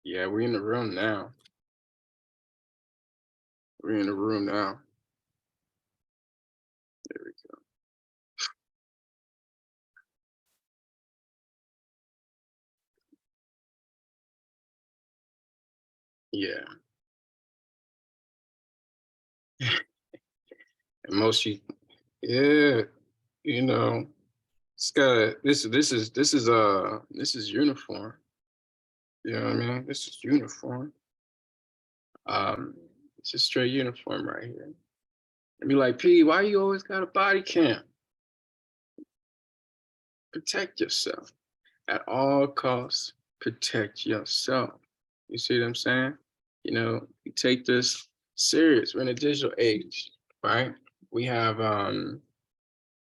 Yeah, we're in the room now. We're in the room now. There we go. Yeah. And most you yeah, you know, it's got this is uniform. You know what I mean? This is uniform. Um, it's a straight uniform right here. And be like, P, why you always got a body cam? Protect yourself. At all costs, protect yourself. You see what I'm saying? You take this serious. We're in a digital age, right? We have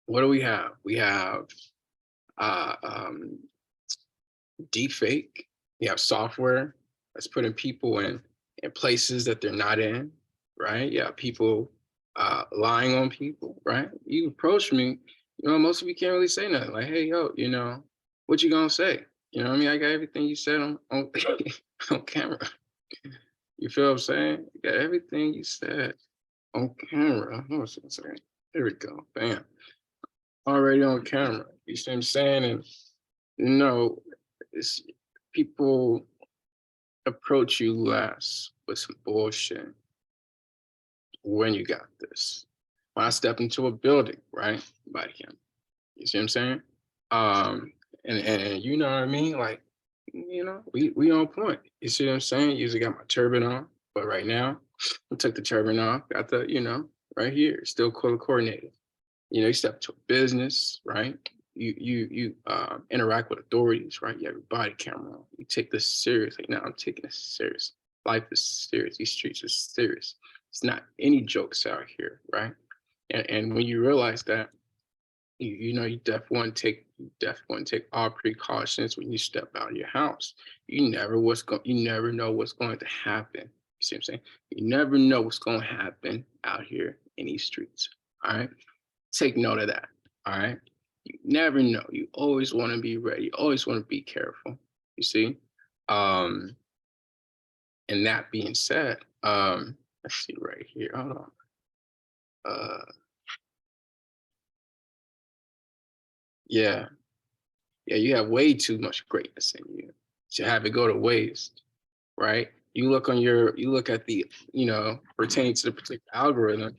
what do we have? We have uh um deep fake. We have software that's putting people in places that they're not in, right? Yeah, people lying on people, right? You approach me, most of you can't really say nothing. Like, hey, yo, what you gonna say? You know what I mean? I got everything you said on on camera. You feel what I'm saying? You got everything you said on camera. Hold on a second. There we go. Bam. Already on camera. You see what I'm saying? And no, it's people approach you less with some bullshit when you got this. When I step into a building, right? Body cam. You see what I'm saying? Um, and you know what I mean? Like, we on point. You see what I'm saying? Usually got my turban on, but right now, I took the turban off, got the, right here, still color coordinated. You step to a business, right? You interact with authorities, right? You have your body camera on. You take this serious. Like, now I'm taking this serious. Life is serious. These streets are serious. It's not any jokes out here, right? And when you realize that, you definitely want to take all precautions when you step out of your house. You never know what's going to happen. You see what I'm saying? You never know what's going to happen out here in these streets. All right. Take note of that. All right. You never know. You always want to be ready. You always want to be careful. You see? Um, and that being said, let's see right here. Hold on. Uh yeah. Yeah, you have way too much greatness in you to have it go to waste, right? You look at the, pertaining to the particular algorithm,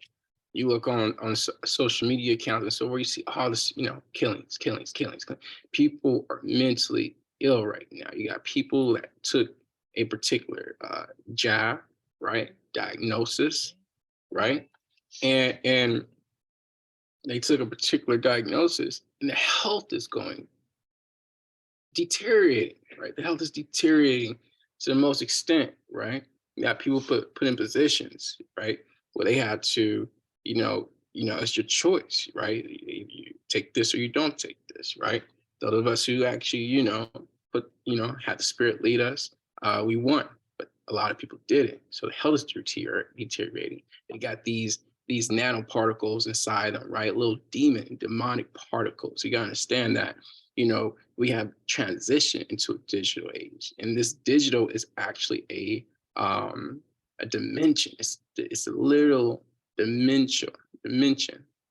you look on social media accounts and so where you see all this, killings. People are mentally ill right now. You got people that took a particular jab, right? Diagnosis, right? And they took a particular diagnosis and the health is going deteriorating, right? The health is deteriorating to the most extent, right? You got people put in positions, right, where they had to, it's your choice, right? You take this or you don't take this, right? Those of us who actually, had the spirit lead us, we won, but a lot of people didn't. So the health is deteriorating. They got these nanoparticles inside them, right? Little demonic particles. You gotta understand that we have transitioned into a digital age, and this digital is actually a dimension. It's a literal dimension,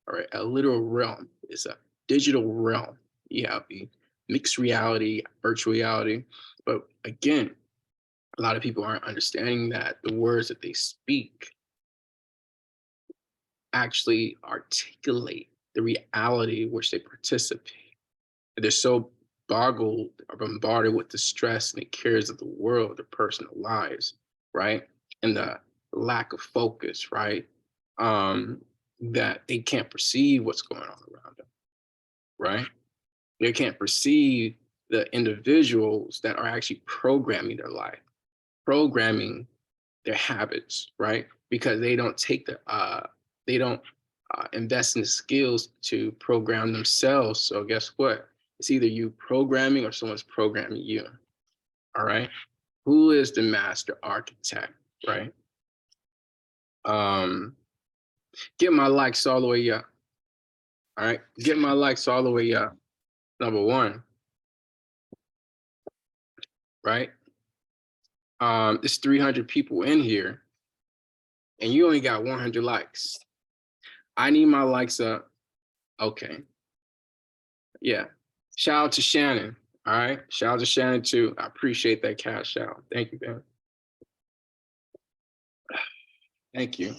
all right, a literal realm. It's a digital realm. You have the mixed reality, virtual reality, but again, a lot of people aren't understanding that the words that they speak actually articulate the reality which they participate. They're so boggled or bombarded with the stress and the cares of the world, their personal lives, right? And the lack of focus, right? That they can't perceive what's going on around them, right? They can't perceive the individuals that are actually programming their life, programming their habits, right? Because they don't invest in the skills to program themselves. So guess what? It's either you programming or someone's programming you. All right. Who is the master architect, right? Um, get my likes all the way up. All right. Get my likes all the way up. Number one, right? It's 300 people in here and you only got 100 likes. I need my likes up. Okay. Yeah. Shout out to Shannon. All right. Shout out to Shannon too. I appreciate that cash out. Thank you, man. Thank you.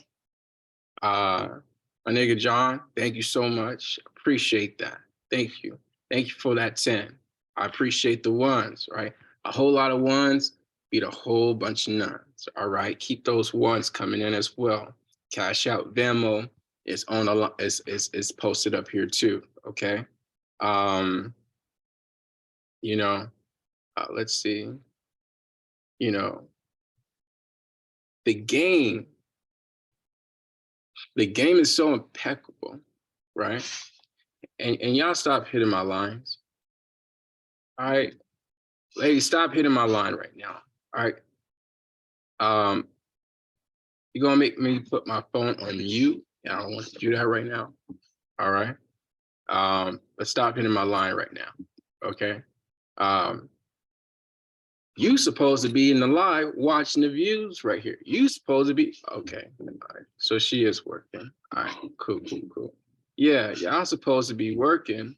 My nigga John, thank you so much. Appreciate that. Thank you. Thank you for that 10. I appreciate the ones, right? A whole lot of ones beat a whole bunch of nuns. All right. Keep those ones coming in as well. Cash out Venmo is on a lot is posted up here too. Okay. Um, you know, let's see, you know, the game, the game is so impeccable, right? And y'all stop hitting my lines. All right. Ladies, stop hitting my line right now. All right. You're gonna make me put my phone on mute. I don't want to do that right now. All right. But stop hitting my line right now. Okay. You supposed to be in the live watching the views right here. You supposed to be okay. All right. So she is working. All right, cool. Yeah, y'all supposed to be working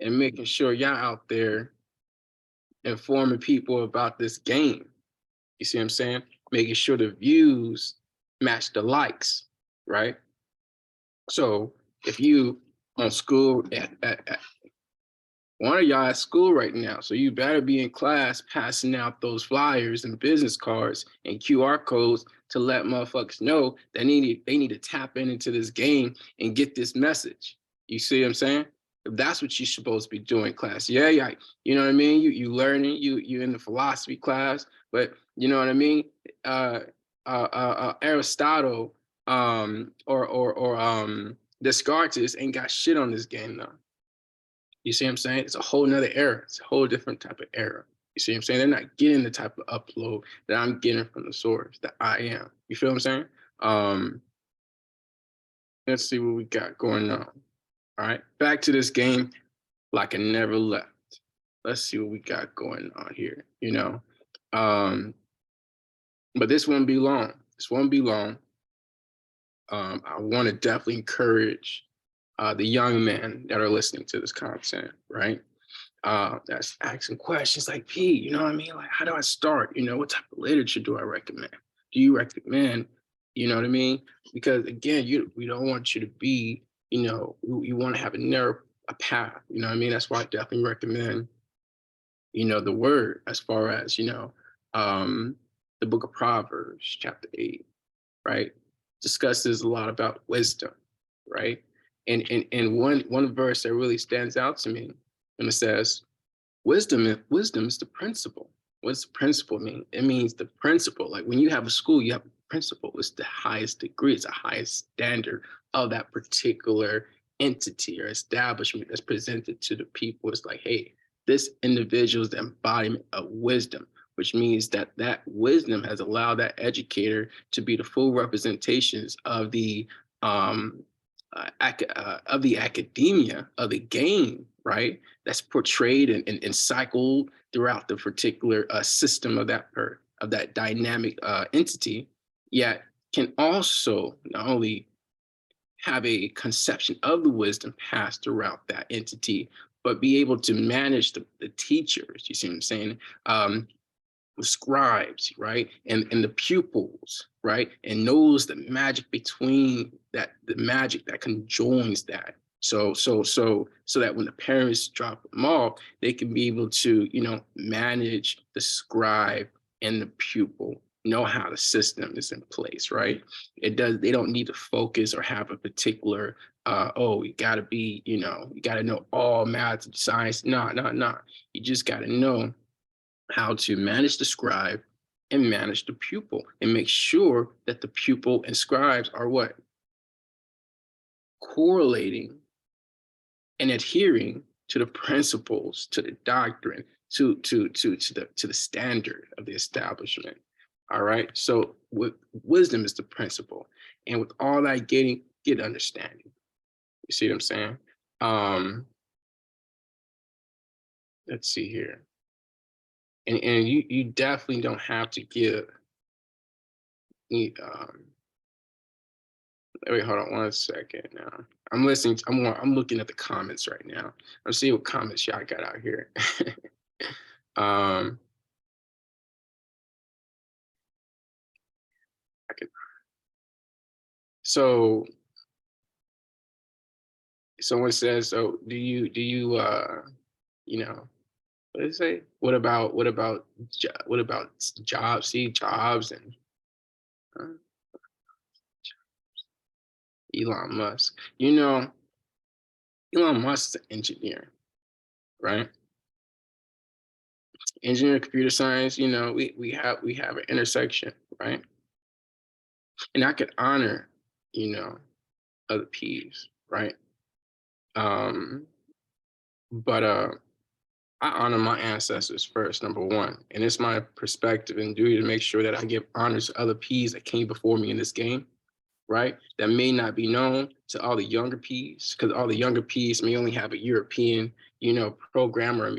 and making sure y'all out there informing people about this game. You see what I'm saying? Making sure the views match the likes, right? So if you on school at one of y'all at school right now, so you better be in class passing out those flyers and business cards and QR codes to let motherfuckers know that they need to tap into this game and get this message. You see what I'm saying? That's what you're supposed to be doing in class. Yeah, you know what I mean? You learning, you in the philosophy class, but you know what I mean? Aristotle or Descartes ain't got shit on this game though. You see what I'm saying? It's a whole nother era. It's a whole different type of era. You see what I'm saying? They're not getting the type of upload that I'm getting from the source that I am. You feel what I'm saying? Um, let's see what we got going on. All right, back to this game like I never left. Let's see what we got going on here. You know, but this won't be long. This won't be long. I want to definitely encourage the young men that are listening to this content, right? That's asking questions like, P, you know what I mean? Like, how do I start? You know, what type of literature do I recommend? Do you recommend, you know what I mean? Because again, we don't want you to be, you know, you want to have a path, you know what I mean? That's why I definitely recommend, you know, the word as far as, you know, the book of Proverbs, chapter 8, right? Discusses a lot about wisdom, right? And one verse that really stands out to me, and it says, wisdom is the principle. What's the principle mean? It means the principle. Like when you have a school, you have a principle. It's the highest degree. It's the highest standard of that particular entity or establishment that's presented to the people. It's like, hey, this individual is the embodiment of wisdom, which means that that wisdom has allowed that educator to be the full representations of the of the academia of the game, right? That's portrayed and cycled throughout the particular system of that dynamic entity, yet can also not only have a conception of the wisdom passed throughout that entity, but be able to manage the teachers. You see what I'm saying? The scribes, right? And the pupils, right? And knows the magic between that, the magic that conjoins that. So that when the parents drop them off, they can be able to, you know, manage the scribe and the pupil, know how the system is in place, right? They don't need to focus or have a particular oh, you gotta be, you know, you gotta know all math and science. No. You just gotta know how to manage the scribe and manage the pupil and make sure that the pupil and scribes are what? Correlating and adhering to the principles, to the doctrine, to the standard of the establishment. All right. So with wisdom is the principle. And with all that getting, get understanding. You see what I'm saying? Let's see here. And you definitely don't have to give me wait, hold on one second now. I'm listening. I'm looking at the comments right now. I'm seeing what comments y'all got out here. um, I can, so someone says, "So you know, what did it say? What about jobs? See jobs and uh, Elon Musk. Elon Musk's an engineer, right? Engineering, computer science. We have an intersection, right? And I could honor, you know, other P's, right? Um, but I honor my ancestors first, number one. And it's my perspective and duty to make sure that I give honor to other P's that came before me in this game, right? That may not be known to all the younger P's, because all the younger P's may only have a European, programmer.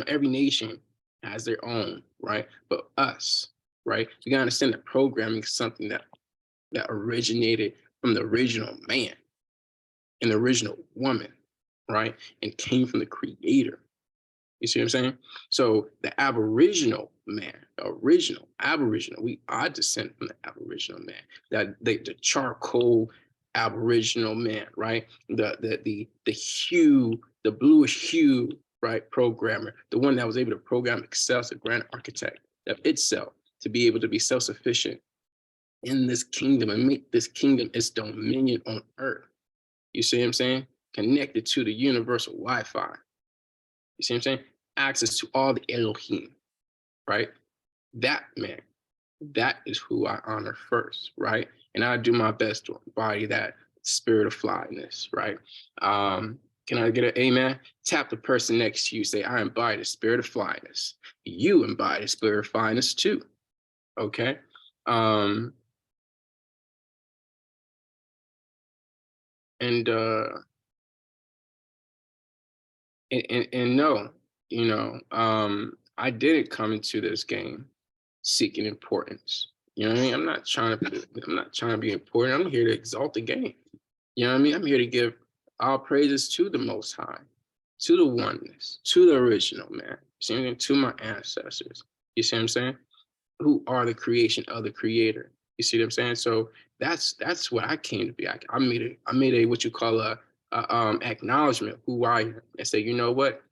Every nation has their own, right? But us, right? We gotta understand that programming is something that originated from the original man and the original woman, right? And came from the creator. You see what I'm saying? So the Aboriginal man, the original Aboriginal, we are descended from the Aboriginal man. The charcoal Aboriginal man, right? The hue, the bluish hue, right? Programmer, the one that was able to program itself, the grand architect of itself, to be able to be self-sufficient in this kingdom and make this kingdom its dominion on earth. You see what I'm saying? Connected to the universal Wi-Fi. You see what I'm saying? Access to all the Elohim, right? That man, that is who I honor first, right? And I do my best to embody that spirit of flyness, right? Can I get an amen? Tap the person next to you, say, I embody the spirit of flyness. You embody the spirit of flyness too, okay? Um, and and no, I didn't come into this game seeking importance. You know what I mean? I'm not trying to be important. I'm here to exalt the game. You know what I mean? I'm here to give all praises to the Most High, to the oneness, to the original man. See what I'm saying? To my ancestors. You see what I'm saying? Who are the creation of the Creator. You see what I'm saying? So that's what I came to be. I made a what you call a acknowledgement of who I am, and say, you know what?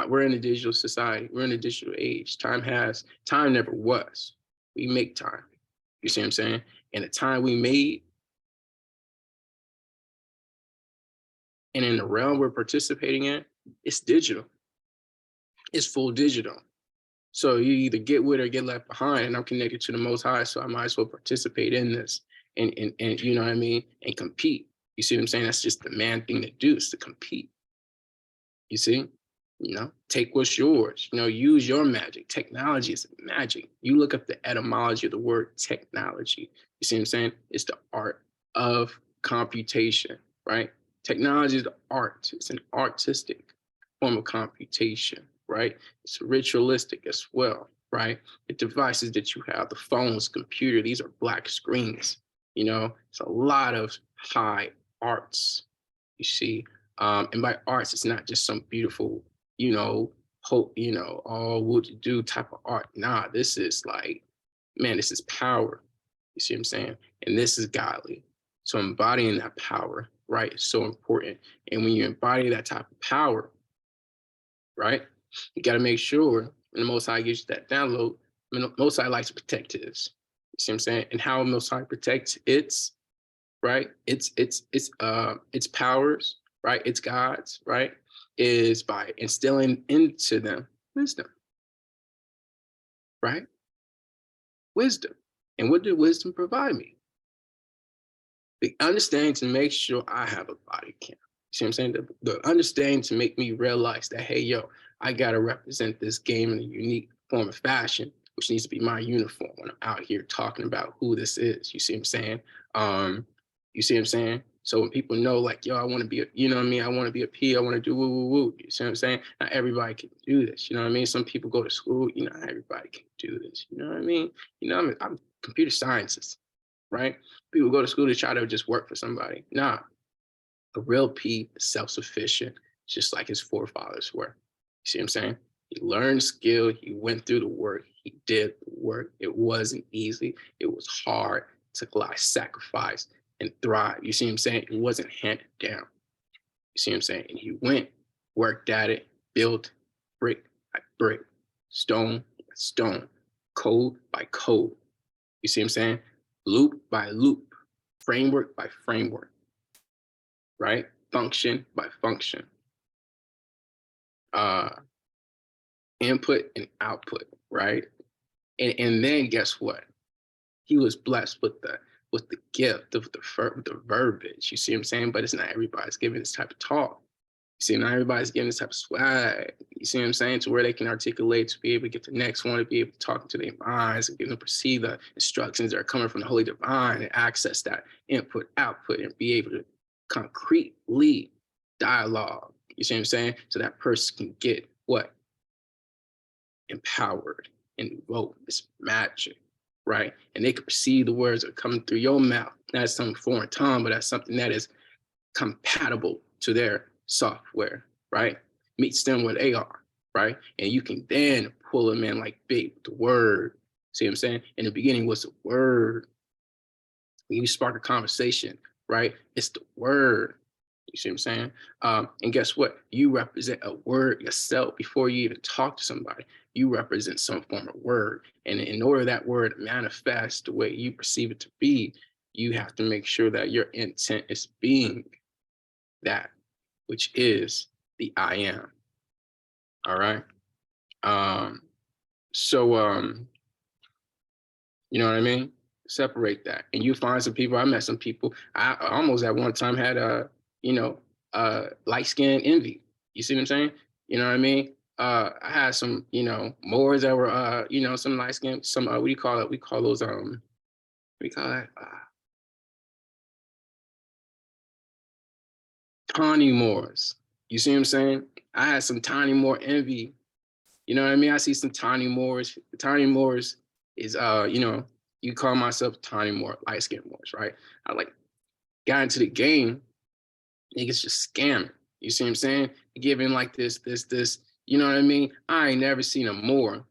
We're in a digital society. We're in a digital age. Time never was. We make time. You see what I'm saying? And the time we made, and in the realm we're participating in, it's digital. It's full digital. So you either get with or get left behind. And I'm connected to the Most High, so I might as well participate in this and you know what I mean, and compete. You see what I'm saying? That's just the man thing to do, is to compete. You see? Take what's yours. Use your magic. Technology is magic. You look up the etymology of the word technology. You see what I'm saying? It's the art of computation, right? Technology is the art. It's an artistic form of computation, right? It's ritualistic as well, right? The devices that you have, the phones, computer, these are black screens. It's a lot of high arts, you see. And by arts, it's not just some beautiful, hope, all what you do type of art. Nah, this is like, man, this is power. You see what I'm saying? And this is godly. So embodying that power, right, is so important. And when you embody that type of power, right, you got to make sure, and the Most High gives you that download. The Most High likes to protect his. You see what I'm saying? And how Most High protects its, right? Its powers, right? Its gods, right? Is by instilling into them wisdom, right? Wisdom. And what did wisdom provide me? The understanding to make sure I have a body count. You see what I'm saying? The understanding to make me realize that, hey, yo, I gotta represent this game in a unique form of fashion, which needs to be my uniform when I'm out here talking about who this is. You see what I'm saying? You see what I'm saying? So when people know, like, yo, I want to be a, you know what I mean? I want to be a P, I want to do woo, woo, woo. You see what I'm saying? Not everybody can do this. You know what I mean? Some people go to school, not everybody can do this. You know what I mean? I'm computer scientist, right? People go to school to try to just work for somebody. Nah, a real P is self-sufficient, just like his forefathers were. You see what I'm saying? He learned skill, he went through the work, he did the work. It wasn't easy, it was hard, it took a lot of sacrifice and thrive. You see what I'm saying? It wasn't handed down. You see what I'm saying? And he went, worked at it, built brick by brick, stone by stone, code by code. You see what I'm saying? Loop by loop, framework by framework, right? Function by function, uh, input and output, right? And then guess what? He was blessed with the gift of the verbiage. You see what I'm saying? But it's not everybody's giving this type of talk. You see, not everybody's getting this type of swag. You see what I'm saying? To where they can articulate, to be able to get the next one, to be able to talk into their minds and get them to perceive the instructions that are coming from the Holy Divine and access that input, output, and be able to concretely dialogue. You see what I'm saying? So that person can get what? Empowered and invoke this magic, right? And they can perceive the words that are coming through your mouth. That's some foreign tongue, but that's something that is compatible to their software, right? Meets them where they are, right? And you can then pull them in like bait with the word. See what I'm saying? In the beginning was the word. When you spark a conversation, right? It's the word. You see what I'm saying? And guess what? You represent a word yourself before you even talk to somebody. You represent some form of word. And in order that word to manifest the way you perceive it to be, you have to make sure that your intent is being that, which is the I am. All right. So you know what I mean? Separate that. And you find some people, I met some people, I almost at one time had light skin envy. You see what I'm saying? You know what I mean? I had some, Moors that were some light skin, some what do you call it? We call those we call it tawny Moors. You see what I'm saying? I had some tiny Moor envy. You know what I mean? I see some tiny Moors. Tiny Moors is you call myself tiny Moor, light skin Moors, right? I like got into the game, niggas just scamming. You see what I'm saying? Giving like this, you know what I mean? I ain't never seen a Moor,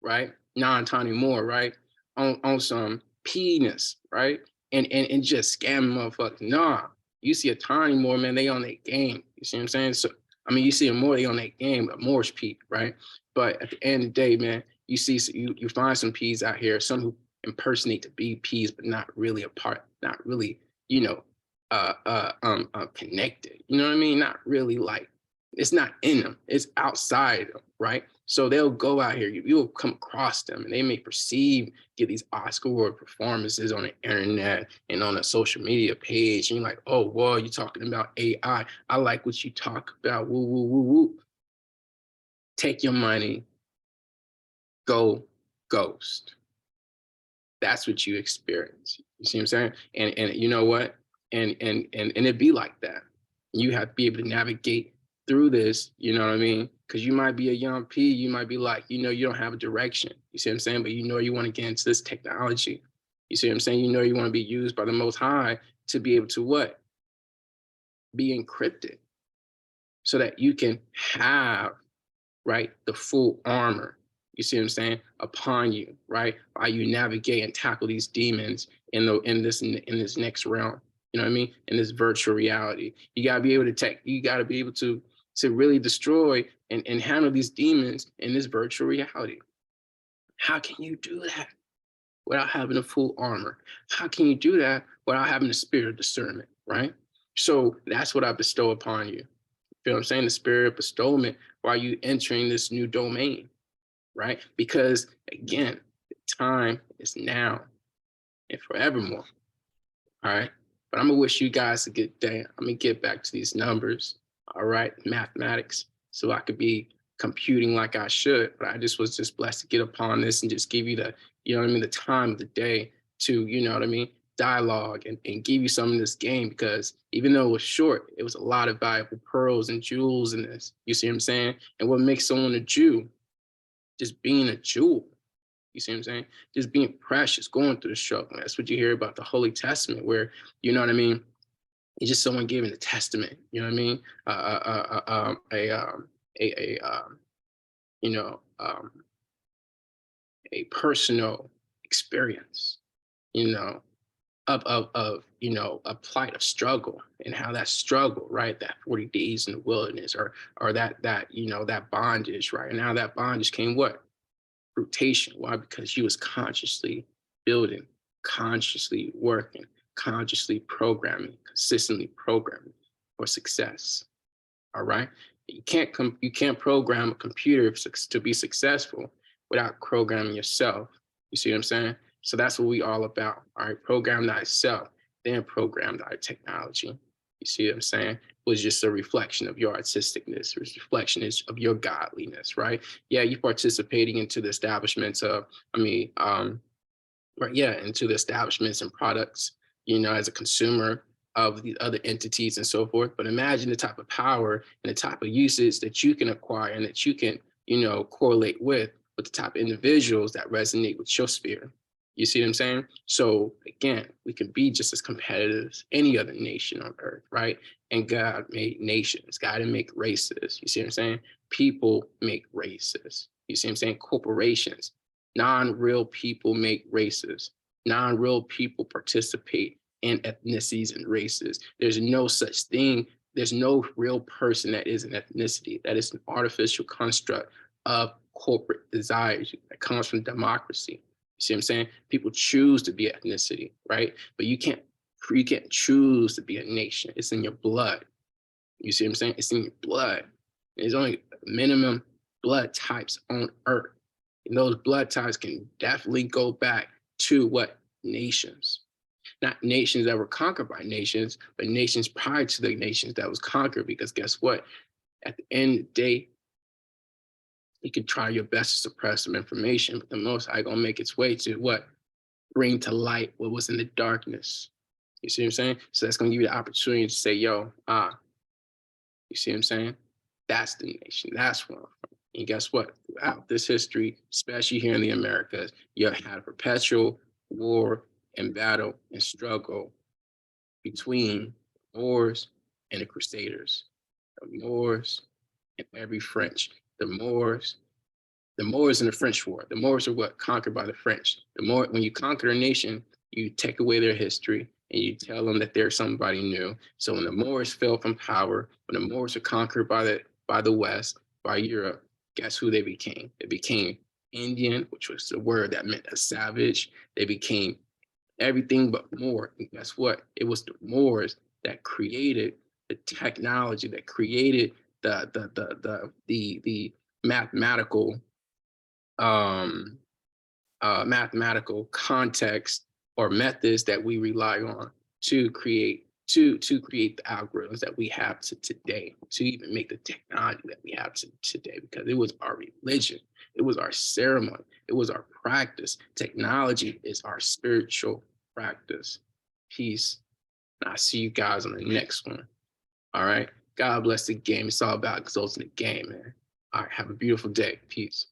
right? Non-tiny Moor, right? On some penis, right? And just scamming motherfuckers. Nah, you see a tiny Moor, man, they on their game. You see what I'm saying? So I mean, you see a Moor, they on their game, a Moorish P, right? But at the end of the day, man, you see you find some P's out here, some who impersonate to be P's, but not really a part, not really, you know, connected. You know what I mean? Not really like it's not in them. It's outside them, right? So they'll go out here. You'll come across them, and they may get these Oscar award performances on the internet and on a social media page. And you're like, oh, well, you're talking about AI. I like what you talk about. Woo, woo, woo, woo. Take your money, go ghost. That's what you experience. You see what I'm saying? And you know what? And it be like that. You have to be able to navigate through this, you know what I mean? Because you might be a young P, you might be like, you don't have a direction. You see what I'm saying? But you want to get into this technology. You see what I'm saying? You want to be used by the Most High to be able to what? Be encrypted so that you can have, right, the full armor. You see what I'm saying? Upon you, right? While you navigate and tackle these demons in this next realm. You know what I mean? In this virtual reality. You gotta be able to really destroy and handle these demons in this virtual reality. How can you do that without having a full armor? How can you do that without having the spirit of discernment, right? So that's what I bestow upon you. You know what I'm saying? The spirit of bestowment while you entering this new domain, right? Because again, the time is now and forevermore. All right. But I'm gonna wish you guys a good day. I'm gonna get back to these numbers. All right, mathematics, so I could be computing like I should. But I just was just blessed to get upon this and just give you the, you know what I mean, the time of the day to, you know what I mean, dialogue and give you some of this game, because even though it was short, it was a lot of valuable pearls and jewels in this. You see what I'm saying? And what makes someone a Jew? Just being a jewel. You see what I'm saying? Just being precious, going through the struggle. That's what you hear about the Holy Testament, where, you know what I mean? It's just someone giving a testament. You know what I mean? You know, a personal experience. You know, of you know, a plight of struggle, and how that struggle, right, that 40 days in the wilderness, or that you know, that bondage, right, and now that bondage came what? Fruition. Why? Because she was consciously building, consciously working, consciously programming, consistently programming for success. All right. You can't program a computer to be successful without programming yourself. You see what I'm saying? So that's what we all about. All right. Program thyself, then program thy technology. You see what I'm saying? Was just a reflection of your artisticness, reflection of your godliness, right? Yeah, you participating into the establishments of, right, yeah, into the establishments and products, you know, as a consumer of the other entities and so forth. But imagine the type of power and the type of uses that you can acquire and that you can, you know, correlate with the type of individuals that resonate with your sphere. You see what I'm saying? So again, we can be just as competitive as any other nation on earth, right? And God made nations. God didn't make races. You see what I'm saying? People make races. You see what I'm saying? Corporations, non-real people make races. Non-real people participate in ethnicities and races. There's no such thing. There's no real person that is an ethnicity. That is an artificial construct of corporate desires that comes from democracy. You see what I'm saying? People choose to be ethnicity, right? But you can't choose to be a nation. It's in your blood. You see what I'm saying? It's in your blood. There's only minimum blood types on earth. And those blood types can definitely go back to what? Nations. Not nations that were conquered by nations, but nations prior to the nations that was conquered. Because guess what? At the end of the day, you can try your best to suppress some information, but the Most High gonna make its way to what? Bring to light what was in the darkness. You see what I'm saying? So that's gonna give you the opportunity to say, yo, you see what I'm saying? That's the nation. That's where I'm from. And guess what? Throughout this history, especially here in the Americas, you have had a perpetual war and battle and struggle between the Moors and the Crusaders. The Moors and every French. The Moors in the French War. The Moors are what? Conquered by the French. When you conquer a nation, you take away their history and you tell them that they're somebody new. So when the Moors fell from power, when the Moors were conquered by the West, by Europe, guess who they became? They became Indian, which was the word that meant a savage. They became everything but Moor. And guess what? It was the Moors that created the technology, that created the mathematical um, mathematical context or methods that we rely on to create the algorithms that we have to today, to even make the technology that we have to today, because it was our religion, it was our ceremony, it was our practice. Technology is our spiritual practice. Peace. And I'll see you guys on the next one. All right. God bless the game. It's all about exalting the game, man. All right. Have a beautiful day. Peace.